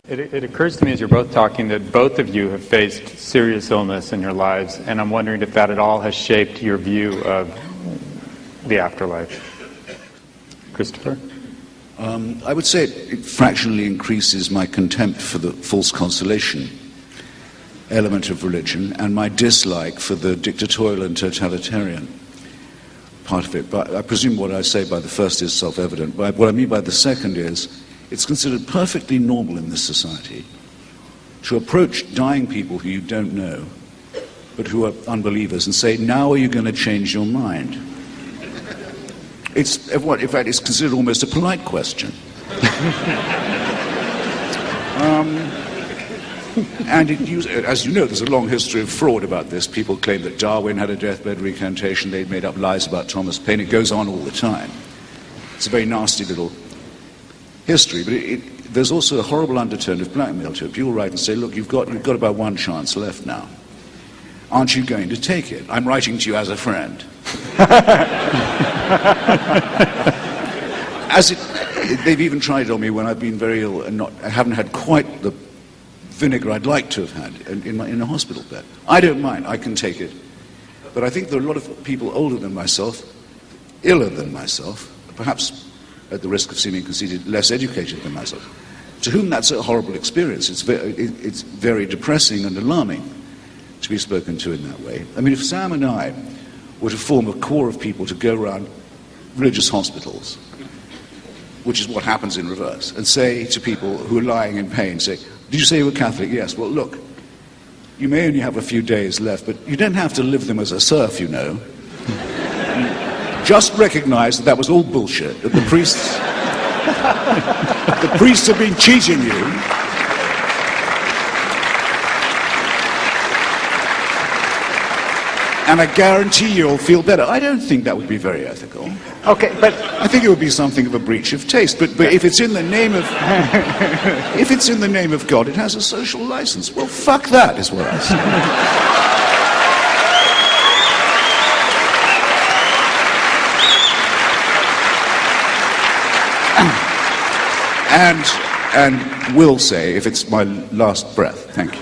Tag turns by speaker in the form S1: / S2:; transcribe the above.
S1: It occurs to me as you're both talking that both of you have faced serious illness in your lives, and I'm wondering if that at all has shaped your view of the afterlife. Christopher?
S2: I would say it fractionally increases my contempt for the false consolation element of religion and my dislike for the dictatorial and totalitarian part of it. But I presume what I say by the first is self-evident. But what I mean by the second is it's considered perfectly normal in this society to approach dying people who you don't know but who are unbelievers and say, now are you going to change your mind? In fact, it's considered almost a polite question. And as you know, there's a long history of fraud about this. People claim that Darwin had a deathbed recantation. They'd made up lies about Thomas Paine. It goes on all the time. It's a very nasty little history, but there's also a horrible undertone of blackmail to it. People write and say, look, you've got about one chance left now. Aren't you going to take it? I'm writing to you as a friend. They've even tried it on me when I've been very ill and I haven't had quite the vinegar I'd like to have had in a hospital bed. I don't mind, I can take it. But I think there are a lot of people older than myself, iller than myself, perhaps at the risk of seeming conceited, less educated than myself, to whom that's a horrible experience. It's very depressing and alarming to be spoken to in that way. I mean, if Sam and I were to form a core of people to go around religious hospitals, which is what happens in reverse, and say to people who are lying in pain, say, did you say you were Catholic? Yes. Well, look, you may only have a few days left, but you don't have to live them as a serf, you know. Just recognize that was all bullshit, that the priests have been cheating you. And I guarantee you'll feel better. I don't think that would be very ethical.
S1: Okay, but
S2: I think it would be something of a breach of taste. But if it's in the name of if it's in the name of God, it has a social license. Well, fuck that, is what I say. And will say, if it's my last breath. Thank you.